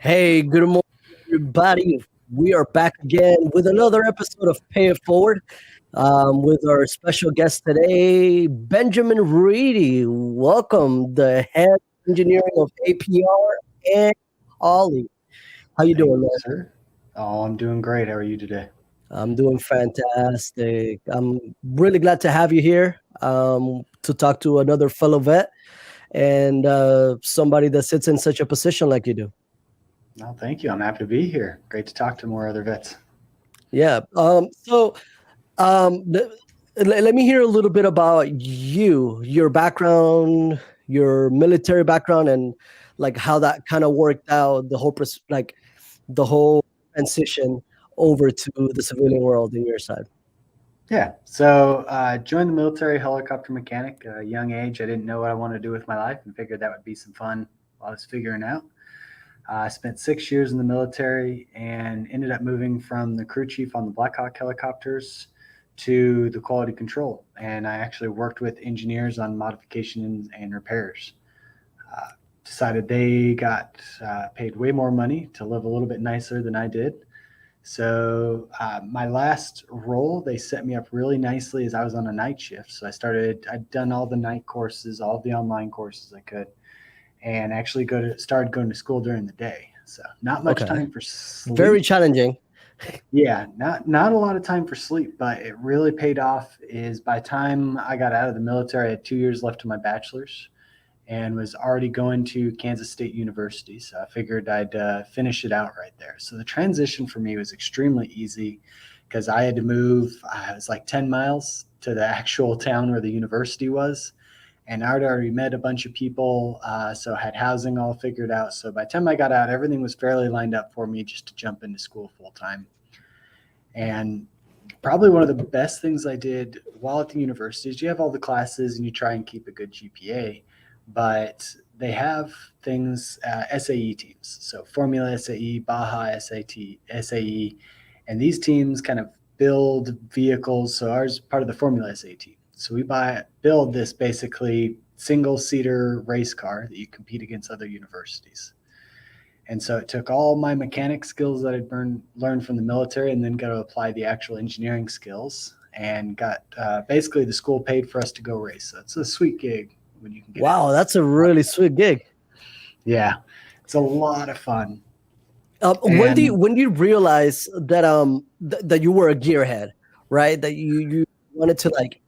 Hey, good morning, everybody. We are back again with another episode of Pay It Forward with our special guest today, Benjamin Reedy. Welcome, the head engineering of APR and Holley. How you Thank doing, you, man? sir. Oh, I'm doing great. How are you today? I'm doing fantastic. I'm really glad to have you here to talk to another fellow vet and somebody that sits in such a position like you do. No, thank you. I'm happy to be here. Great to talk to more other vets. Yeah. So let me hear a little bit about you, your background, your military background, and like how that kind of worked out, the whole transition over to the civilian world in your side. Yeah. So joined the military helicopter mechanic at a young age. I didn't know what I wanted to do with my life and figured that would be some fun while I was figuring out. I spent 6 years in the military and ended up moving from the crew chief on the Black Hawk helicopters to the quality control. And I actually worked with engineers on modifications and repairs. Uh, Decided they got paid way more money to live a little bit nicer than I did. So my last role, they set me up really nicely as I was on a night shift. So I'd done all the night courses, all the online courses I could, and actually started going to school during the day. So not much Okay. time for Very sleep. challenging. Yeah, not a lot of time for sleep, but it really paid off. Is by the time I got out of the military, I had 2 years left to my bachelor's and was already going to Kansas State University. So I figured I'd finish it out right there. So the transition for me was extremely easy because I had to move, it was like 10 miles to the actual town where the university was. And I'd already met a bunch of people, so had housing all figured out. So by the time I got out, everything was fairly lined up for me just to jump into school full time. And probably one of the best things I did while at the university is you have all the classes and you try and keep a good GPA, but they have things, SAE teams. So Formula SAE, Baja SAE, and these teams kind of build vehicles. So ours part of the Formula SAE team. So build this basically single seater race car that you compete against other universities. And so it took all my mechanic skills that learned from the military and then got to apply the actual engineering skills and got basically the school paid for us to go race. So it's a sweet gig when you can get into Wow, it. that's a really sweet gig. Yeah, it's a lot of fun. When do you And realize that that you were a gearhead, right? That you wanted to like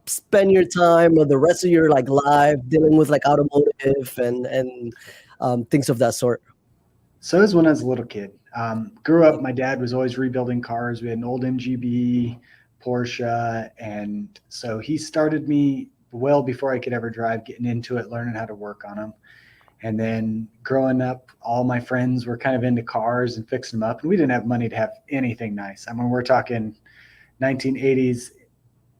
spend your time or the rest of your like life dealing with like automotive and things of that sort. so as when I was a little kid, grew up, my dad was always rebuilding cars. We had an old MGB, Porsche. And so he started me well before I could ever drive, getting into it, learning how to work on them. And then growing up, all my friends were kind of into cars and fixing them up. And we didn't have money to have anything nice. I mean, we're talking 1980s,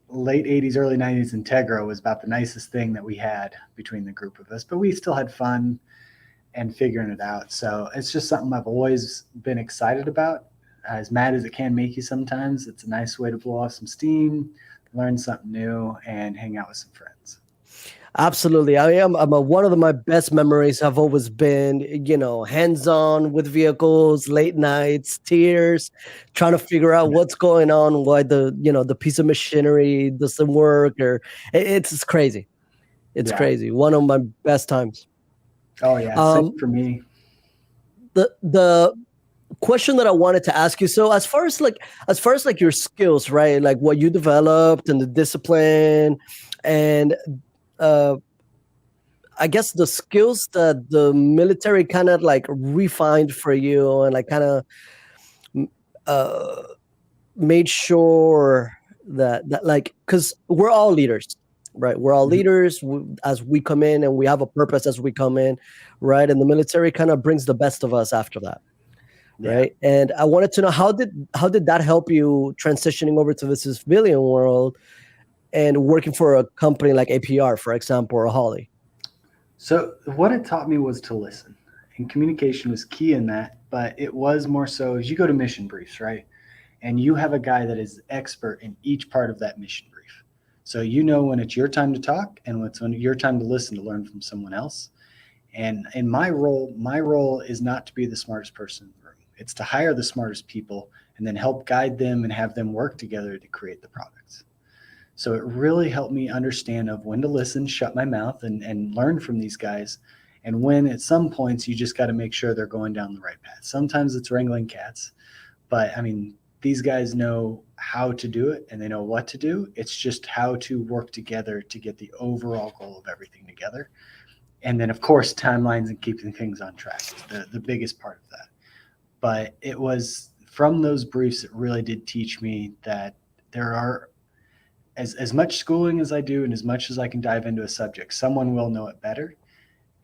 late 80s, early 90s Integra was about the nicest thing that we had between the group of us. But we still had fun and figuring it out. So it's just something I've always been excited about. As mad as it can make you sometimes, it's a nice way to blow off some steam, learn something new, and hang out with some friends. Absolutely, I am. One of my best memories have always been, hands-on with vehicles, late nights, tears, trying to figure out what's going on, why the piece of machinery doesn't work, or it's crazy. It's Yeah. crazy. One of my best times. Oh, yeah. Same Um, for me. the question that I wanted to ask you. So as far as like your skills, right? Like what you developed and the discipline, and uh, I guess the skills that the military kind of like refined for you and like kind of uh, made sure that like because we're all leaders, right? We're all Mhm. leaders as we come in, and we have a purpose as we come in, right? And the military kind of brings the best of us after that, Yeah. right? And I wanted to know how did that help you transitioning over to the civilian world and working for a company like APR, for example, or Holly? So what it taught me was to listen, and communication was key in that. But it was more so as you go to mission briefs, right? And you have a guy that is expert in each part of that mission brief. So you know when it's your time to talk and when it's your time to listen to learn from someone else. And in my role is not to be the smartest person in the room. It's to hire the smartest people and then help guide them and have them work together to create the products. So it really helped me understand of when to listen, shut my mouth, and learn from these guys. And when at some points you just got to make sure they're going down the right path. Sometimes it's wrangling cats, but I mean, these guys know how to do it and they know what to do. It's just how to work together to get the overall goal of everything together. And then, of course, timelines and keeping things on track is the biggest part of that. But it was from those briefs, it really did teach me that there are as much schooling as I do and as much as I can dive into a subject, someone will know it better.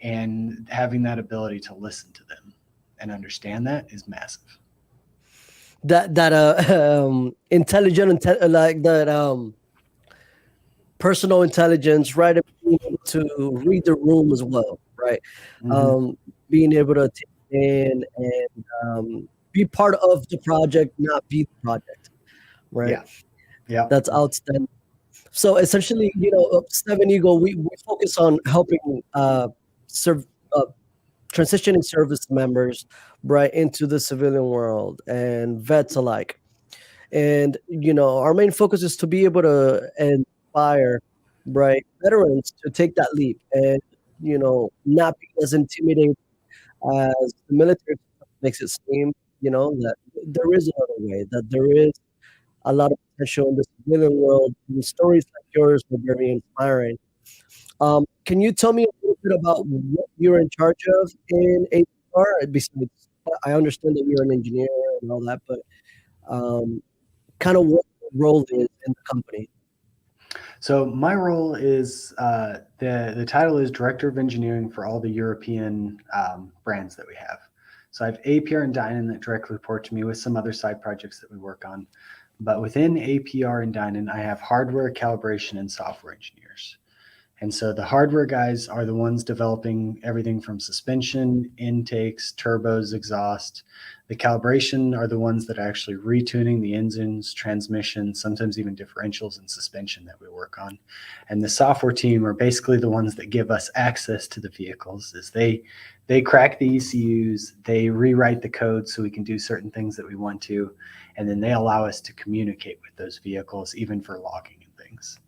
And having that ability to listen to them and understand that is massive. That intelligent, like that personal intelligence, right? And being able to read the room as well, right? Mm-hmm. Being able to take in and be part of the project, not be the project, right? Yeah. Yeah. That's outstanding. So essentially, Seven Eagle, we focus on helping serve transitioning service members right into the civilian world and vets alike. And our main focus is to be able to inspire right veterans to take that leap and not be as intimidated as the military makes it seem. That there is another way. That there is a lot of potential in the civilian world. And stories like yours were very inspiring. Can you tell me a little bit about what you're in charge of in APR? Besides, I understand that you're an engineer and all that, but kind of what your role is in the company. So my role is the title is Director of Engineering for all the European brands that we have. So I have APR and Dynan that directly report to me with some other side projects that we work on. But within APR and Dynan, I have hardware, calibration, and software engineers. And so the hardware guys are the ones developing everything from suspension, intakes, turbos, exhaust. The calibration are the ones that are actually retuning the engines, transmission, sometimes even differentials and suspension that we work on. And the software team are basically the ones that give us access to the vehicles. Is they crack the ECUs, they rewrite the code so we can do certain things that we want to, and then they allow us to communicate with those vehicles, even for logging and things.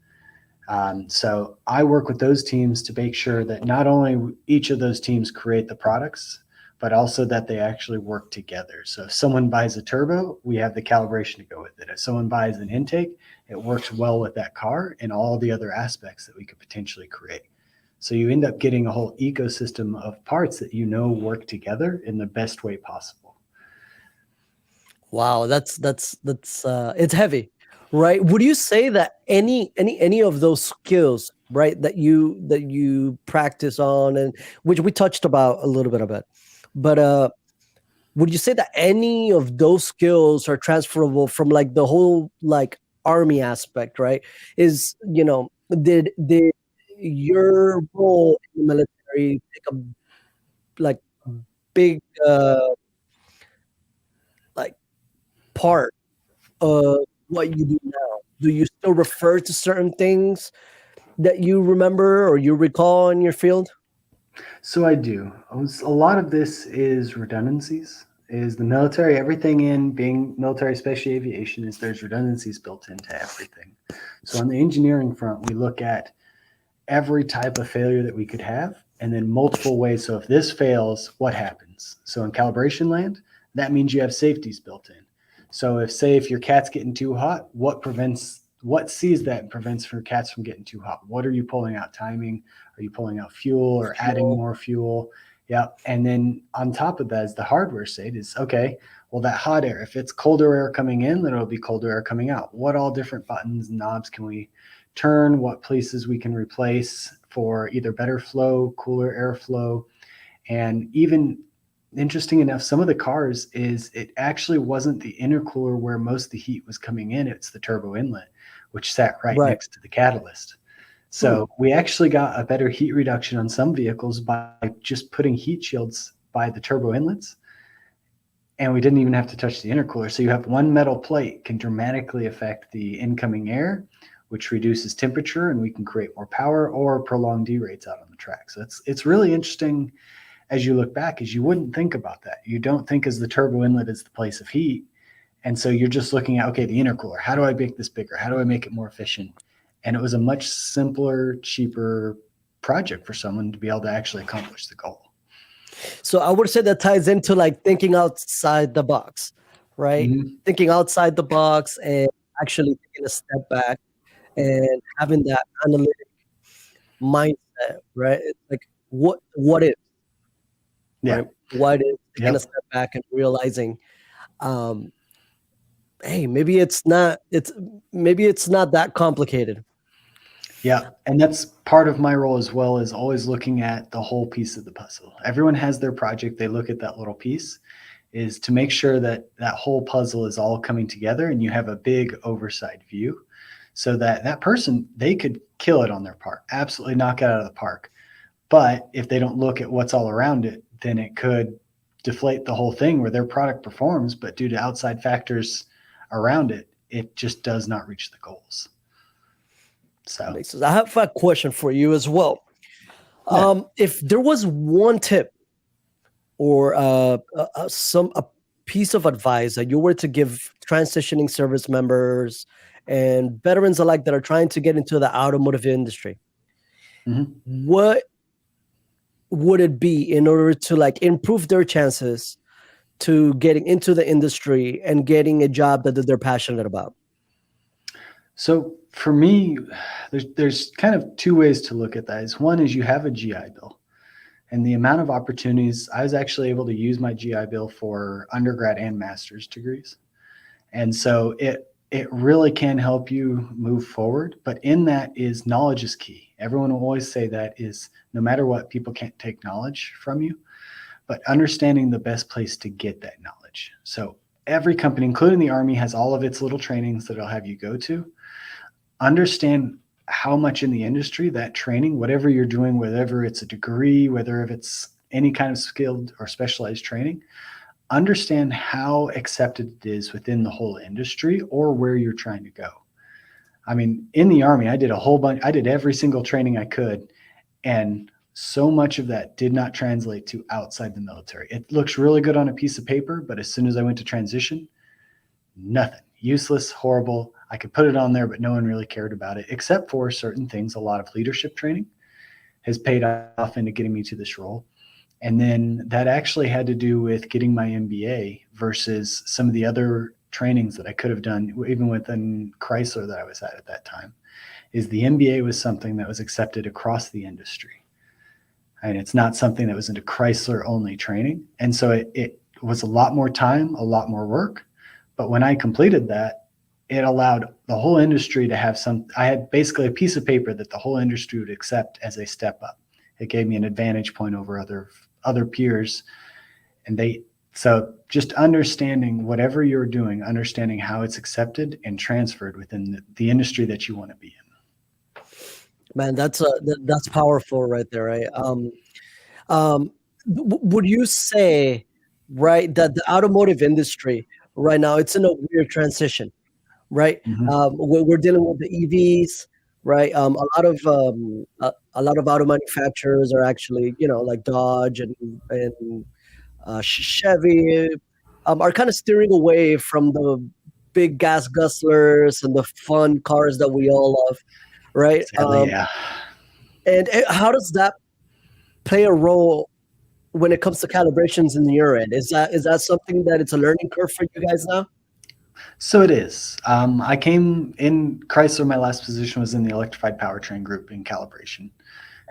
So I work with those teams to make sure that not only each of those teams create the products, but also that they actually work together. So if someone buys a turbo, we have the calibration to go with it. If someone buys an intake, it works well with that car and all the other aspects that we could potentially create. So you end up getting a whole ecosystem of parts that work together in the best way possible. Wow, that's it's heavy, right? Would you say that any of those skills, right, that you practice on, and which we touched about a little bit of it, but would you say that any of those skills are transferable from like the whole like army aspect, right? Is did your role in the military take a like big like part of what you do now? Do you still refer to certain things that you remember or you recall in your field? So I do. A lot of this is redundancies. Is the military, everything in being military special aviation is there's redundancies built into everything. So on the engineering front, we look at every type of failure that we could have and then multiple ways. So if this fails, what happens? So in calibration land, that means you have safeties built in. So if your cat's getting too hot, what sees that and prevents your cats from getting too hot? What are you pulling out? Timing? Are you pulling out fuel or adding Fuel. more fuel? Yeah. And then on top of that is the hardware side is okay, well, that hot air, if it's colder air coming in, then it'll be colder air coming out. What all different buttons and knobs can we turn? What places we can replace for either better flow, cooler airflow, and even interesting enough, some of the cars is it actually wasn't the intercooler where most of the heat was coming in. It's the turbo inlet, which sat right Right. next to the catalyst. So we actually got a better heat reduction on some vehicles by just putting heat shields by the turbo inlets. And we didn't even have to touch the intercooler. So you have one metal plate can dramatically affect the incoming air which reduces temperature and we can create more power or prolong D rates out on the track. So it's really interesting as you look back, is you wouldn't think about that. You don't think as the turbo inlet is the place of heat. And so you're just looking at, okay, the intercooler, how do I make this bigger? How do I make it more efficient? And it was a much simpler, cheaper project for someone to be able to actually accomplish the goal. So I would say that ties into like thinking outside the box, right? Mm-hmm. Thinking outside the box and actually taking a step back and having that analytic mindset, right? It's like what if, Yeah. right? What if taking a Yep. step back and realizing, um, hey, maybe it's not that complicated. Yeah. And that's part of my role as well, is always looking at the whole piece of the puzzle. Everyone has their project. They look at that little piece, is to make sure that that whole puzzle is all coming together and you have a big oversight view, so that that person, they could kill it on their part, absolutely knock it out of the park. But if they don't look at what's all around it, then it could deflate the whole thing where their product performs, but due to outside factors around it, it just does not reach the goals. So, Makes sense. I have a question for you as well. yeah. If there was one tip or a piece of advice that you were to give transitioning service members and veterans alike that are trying to get into the automotive industry, Mhm. what would it be in order to like improve their chances to getting into the industry and getting a job that they're passionate about? So for me, there's kind of two ways to look at that. Is one is you have a GI Bill, and the amount of opportunities, I was actually able to use my GI Bill for undergrad and master's degrees. And so it really can help you move forward. But in that is knowledge is key. Everyone will always say that, is no matter what, people can't take knowledge from you, but understanding the best place to get that knowledge. So every company, including the Army, has all of its little trainings that it'll have you go to. Understand how much in the industry that training, whatever you're doing, whether it's a degree, whether if it's any kind of skilled or specialized training, understand how accepted it is within the whole industry or where you're trying to go. I mean, in the Army, I did a whole bunch, I did every single training I could. And so much of that did not translate to outside the military. It looks really good on a piece of paper, but as soon as I went to transition, nothing. Useless, horrible. I could put it on there, but no one really cared about it, except for certain things. A lot of leadership training has paid off into getting me to this role. And then that actually had to do with getting my MBA versus some of the other trainings that I could have done, even within Chrysler that I was at that time, is the MBA was something that was accepted across the industry. And it's not something that was into Chrysler only training. And so it was a lot more time, a lot more work. But when I completed that, it allowed the whole industry to have I had basically a piece of paper that the whole industry would accept as a step up. It gave me an advantage point over other peers. So just understanding whatever you're doing, understanding how it's accepted and transferred within the industry that you want to be in. Man, that's powerful right there, right? Would you say, right, that the automotive industry right now, it's in a weird transition, right? Mhm. We're dealing with the EVs, right? A lot of auto manufacturers are actually, like Dodge and Chevy, are kind of steering away from the big gas guzzlers and the fun cars that we all love, right? Sadly, yeah. And how does that play a role when it comes to calibrations in your end? Is that something that it's a learning curve for you guys now? So it is. I came in Chrysler. My last position was in the electrified powertrain group in calibration.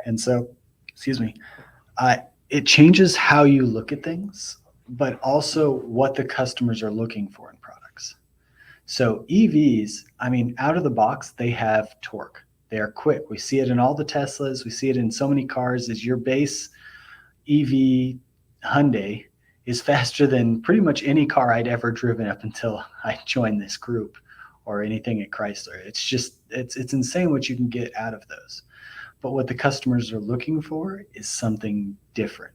And so, excuse me, it changes how you look at things, but also what the customers are looking for in products. So EVs, I mean, out of the box, they have torque. They are quick. We see it in all the Teslas. We see it in so many cars. Is your base EV Hyundai is faster than pretty much any car I'd ever driven up until I joined this group or anything at Chrysler. It's insane what you can get out of those. But what the customers are looking for is something different.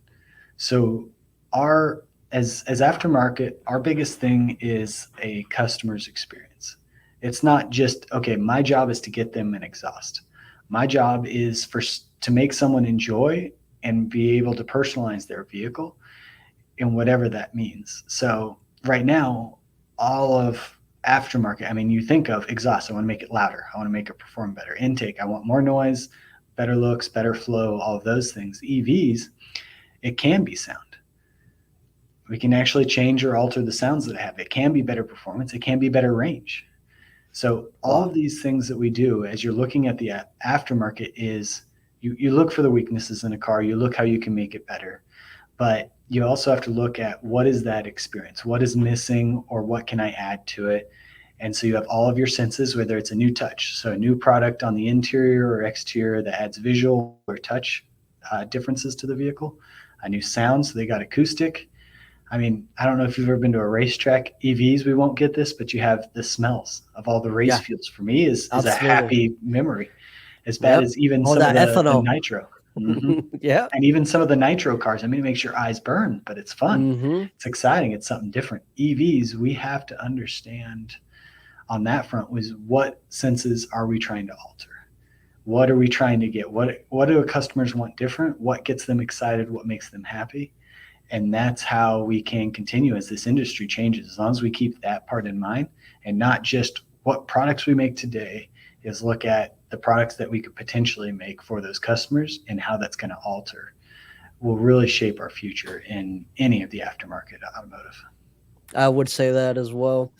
So as aftermarket, our biggest thing is a customer's experience. It's not just, okay, my job is to get them an exhaust. My job is to make someone enjoy and be able to personalize their vehicle in whatever that means. So right now, all of aftermarket, I mean, you think of exhaust, I want to make it louder, I want to make it perform better. Intake, I want more noise, better looks, better flow, all of those things. EVs, it can be sound. We can actually change or alter the sounds that I have. It can be better performance, it can be better range. So all of Wow. these things that we do as you're looking at the aftermarket is you look for the weaknesses in a car, you look how you can make it better, but you also have to look at what is that experience, what is missing, or what can I add to it. And so you have all of your senses, whether it's a new touch, so a new product on the interior or exterior that adds visual or touch differences to the vehicle, a new sound, so they got acoustic. I mean, I don't know if you've ever been to a racetrack. EVs, we won't get this, but you have the smells of all the race Yeah, fuels. For me, is a absolutely. happy memory, as bad Yep. as even All some of that the ethanol. nitro. Hmm. Yeah. And even some of the nitro cars. I mean, it makes your eyes burn, but it's fun. Hmm. It's exciting. It's something different. EVs, we have to understand on that front was what senses are we trying to alter? What are we trying to get? What do customers want different? What gets them excited? What makes them happy? And that's how we can continue as this industry changes. As long as we keep that part in mind and not just what products we make today, is look at the products that we could potentially make for those customers and how that's going to alter will really shape our future in any of the aftermarket automotive. I would say that as well.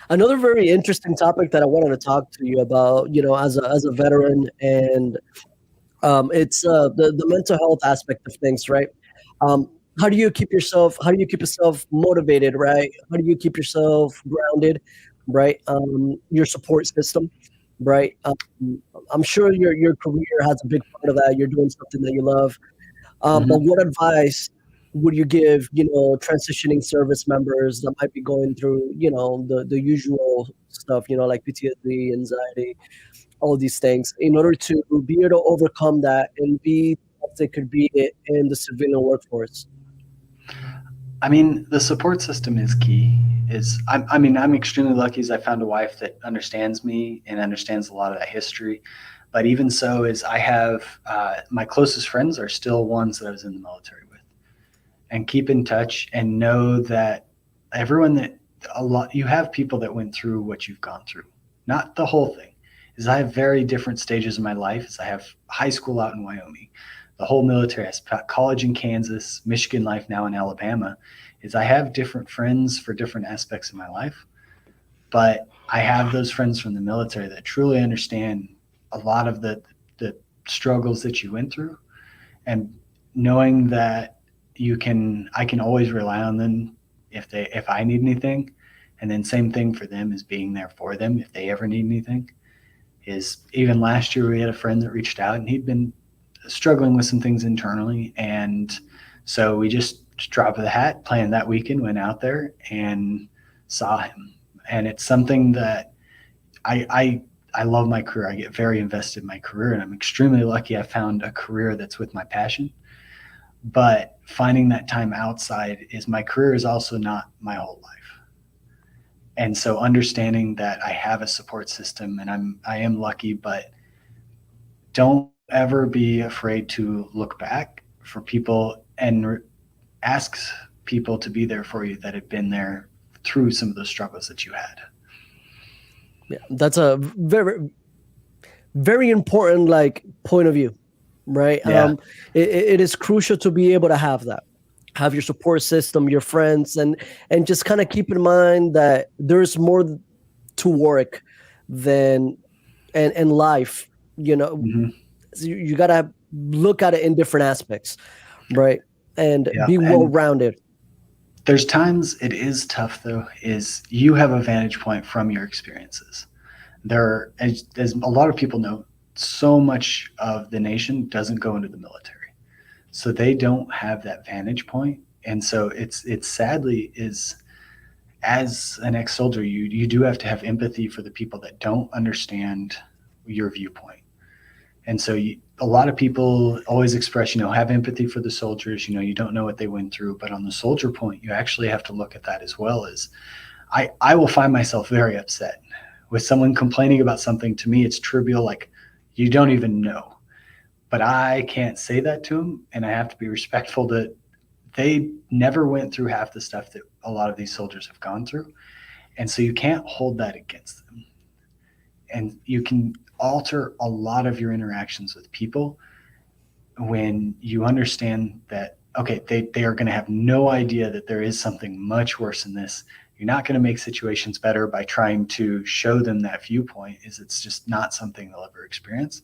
Another very interesting topic that I wanted to talk to you about, as a veteran, and it's the mental health aspect of things, right? Um, how do you keep yourself motivated, right? How do you keep yourself grounded, right? Your support system, right? I'm sure your career has a big part of that. You're doing something that you love. But Mm-hmm. what advice would you give, transitioning service members that might be going through, the usual stuff, like PTSD, anxiety, all these things, in order to be able to overcome that and be what they could be in the civilian workforce? I mean, the support system is key. I mean, I'm extremely lucky as I found a wife that understands me and understands a lot of that history. But even so, is I have my closest friends are still ones that I was in the military with, and keep in touch and know that everyone that a lot you have people that went through what you've gone through, not the whole thing. Is I have very different stages of my life. Is I have high school out in Wyoming, the whole military. I spent college in Kansas, Michigan life now in Alabama. Is I have different friends for different aspects of my life, but I have those friends from the military that truly understand a lot of the struggles that you went through, and knowing that I can always rely on them if I need anything, and then same thing for them is being there for them if they ever need anything. Is even last year we had a friend that reached out and he'd been struggling with some things internally, and so we just dropped the hat, planned that weekend, went out there and saw him. And it's something that I love my career. I get very invested in my career, and I'm extremely lucky I found a career that's with my passion. But finding that time outside is my career is also not my whole life. And so understanding that I have a support system and I am lucky, but don't ever be afraid to look back for people and ask people to be there for you that have been there through some of the struggles that you had. Yeah, that's a very, very important point of view, right? Yeah. It is crucial to be able to have your support system, your friends, and just kind of keep in mind that there's more to work than and life. Mm-hmm. So you gotta look at it in different aspects, right? And Yeah. be well And rounded. there's times it is tough though, is you have a vantage point from your experiences. There, as a lot of people know, so much of the nation doesn't go into the military. So they don't have that vantage point. And so it's sadly is as an ex-soldier, you do have to have empathy for the people that don't understand your viewpoint. And so a lot of people always express, have empathy for the soldiers. You don't know what they went through, but on the soldier point, you actually have to look at that as well. As I will find myself very upset with someone complaining about something, to me, it's trivial, like you don't even know. But I can't say that to them, and I have to be respectful that they never went through half the stuff that a lot of these soldiers have gone through. And so you can't hold that against them. And you can alter a lot of your interactions with people when you understand that, okay, they are going to have no idea that there is something much worse than this. You're not going to make situations better by trying to show them that viewpoint, is it's just not something they'll ever experience.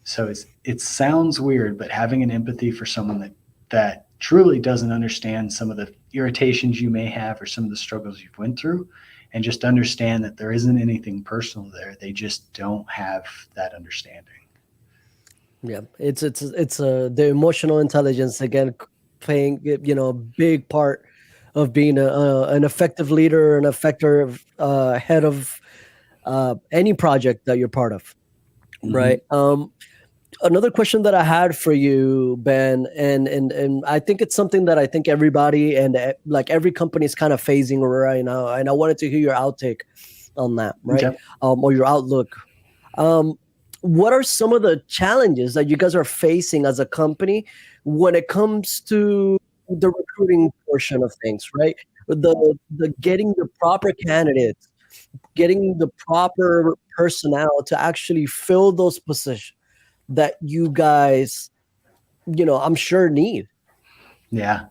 So it sounds weird, but having an empathy for someone that truly doesn't understand some of the irritations you may have or some of the struggles you've went through, and just understand that there isn't anything personal there. They just don't have that understanding. Yeah, it's the emotional intelligence again playing a big part of being an effective leader, an effective head of any project that you're part of, right? Mm-hmm. Another question that I had for you, Ben, and I think it's something that I think everybody and like every company is kind of phasing right now, and I wanted to hear your outtake on that, right? Okay. Or your outlook. Um, what are some of the challenges that you guys are facing as a company when it comes to the recruiting portion of things, right? The getting the proper candidates, getting the proper personnel to actually fill those positions that you guys, I'm sure need. Yeah,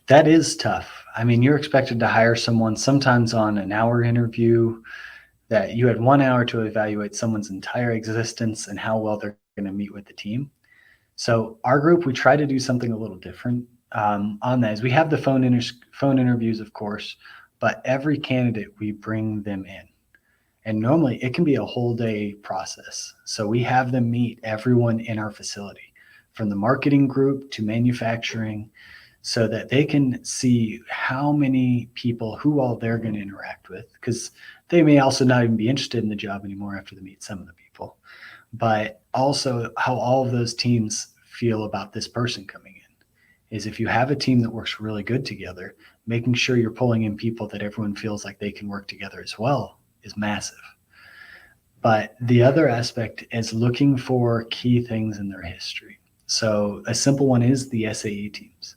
that is tough. I mean, you're expected to hire someone sometimes on an hour interview, that you had 1 hour to evaluate someone's entire existence and how well they're going to meet with the team. So our group, we try to do something a little different on that. Is we have the phone interviews, of course, but every candidate we bring them in, and normally it can be a whole day process. So we have them meet everyone in our facility, from the marketing group to manufacturing, so that they can see how many people, who all they're going to interact with, because they may also not even be interested in the job anymore after they meet some of the people, but also how all of those teams feel about this person coming in. Is if you have a team that works really good together, making sure you're pulling in people that everyone feels like they can work together as well is massive. But the other aspect is looking for key things in their history. So a simple one is the SAE teams.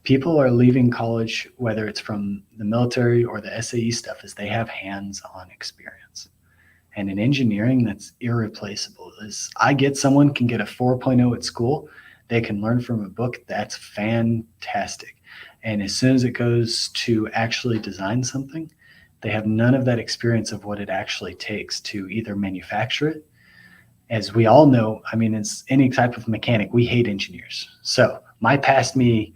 People are leaving college, whether it's from the military or the SAE stuff, is they have hands-on experience. And in engineering, that's irreplaceable. Is I get someone can get a 4.0 at school, they can learn from a book, that's fantastic. And as soon as it goes to actually design something, they have none of that experience of what it actually takes to either manufacture it. As we all know, I mean, it's any type of mechanic, we hate engineers. So my past me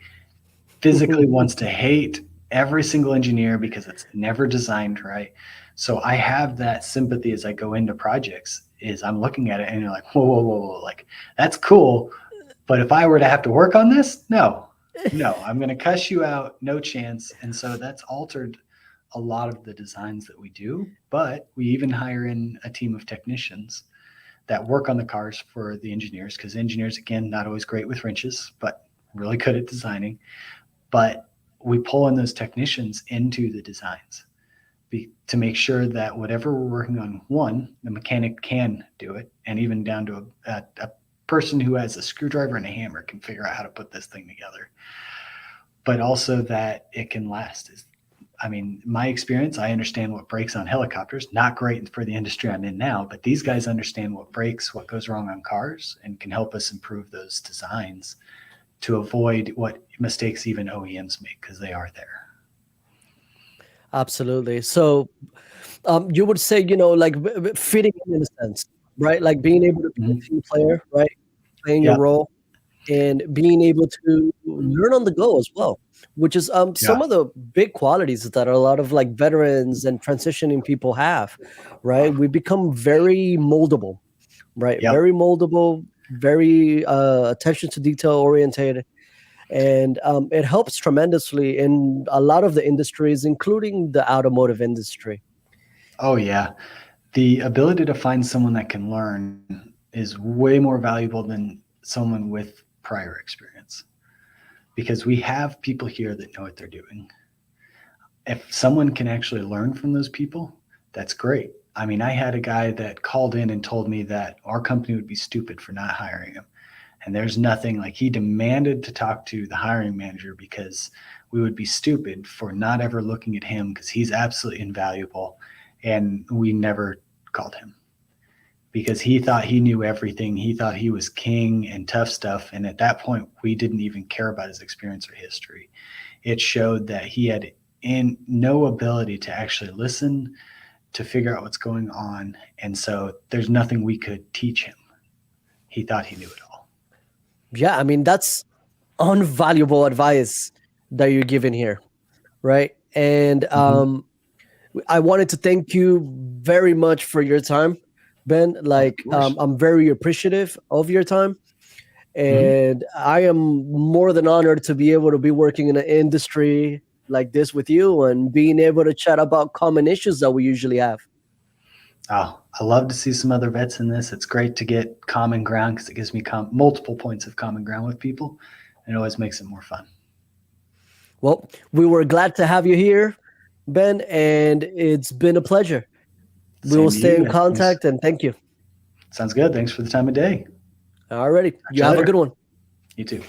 physically wants to hate every single engineer because it's never designed right. So I have that sympathy as I go into projects, is I'm looking at it and you're like, whoa, whoa, whoa, whoa, like that's cool. But if I were to have to work on this, no, I'm going to cuss you out, no chance. And so that's altered a lot of the designs that we do. But we even hire in a team of technicians that work on the cars for the engineers, because engineers, again, not always great with wrenches, but really good at designing. But we pull in those technicians into the designs to make sure that whatever we're working on, one, the mechanic can do it, and even down to a person who has a screwdriver and a hammer can figure out how to put this thing together. But also that it can last. I mean, my experience, I understand what breaks on helicopters. Not great for the industry I'm in now, but these guys understand what breaks, what goes wrong on cars, and can help us improve those designs to avoid what mistakes even OEMs make, because they are there. Absolutely. So you would say, like fitting in a sense, right? Like being able to be a Mhm. team player, right? Playing your Yeah. role and being able to learn on the go as well, which is some Yeah. of the big qualities that a lot of like veterans and transitioning people have, right? We become very moldable, right? Yep. Very moldable, very attention to detail oriented. And it helps tremendously in a lot of the industries, including the automotive industry. Oh, yeah. The ability to find someone that can learn is way more valuable than someone with prior experience, because we have people here that know what they're doing. If someone can actually learn from those people, that's great. I mean, I had a guy that called in and told me that our company would be stupid for not hiring him. And there's nothing like he demanded to talk to the hiring manager because we would be stupid for not ever looking at him because he's absolutely invaluable. And we never called him because he thought he knew everything. He thought he was king and tough stuff. And at that point, we didn't even care about his experience or history. It showed that he had no ability to actually listen, to figure out what's going on. And so there's nothing we could teach him. He thought he knew it all. Yeah, I mean, that's unvaluable advice that you're giving here, right? And I wanted to thank you very much for your time, Ben. Of Like, course. I'm very appreciative of your time. Mhm. And I am more than honored to be able to be working in an industry like this with you and being able to chat about common issues that we usually have. Oh, I love to see some other vets in this. It's great to get common ground because it gives me multiple points of common ground with people, and it always makes it more fun. Well, we were glad to have you here, Ben, and it's been a pleasure. We will Same to stay you. in Thanks. contact and thank you. Sounds good. Thanks for the time of day. Alrighty. Catch You you have a later. good one. You too.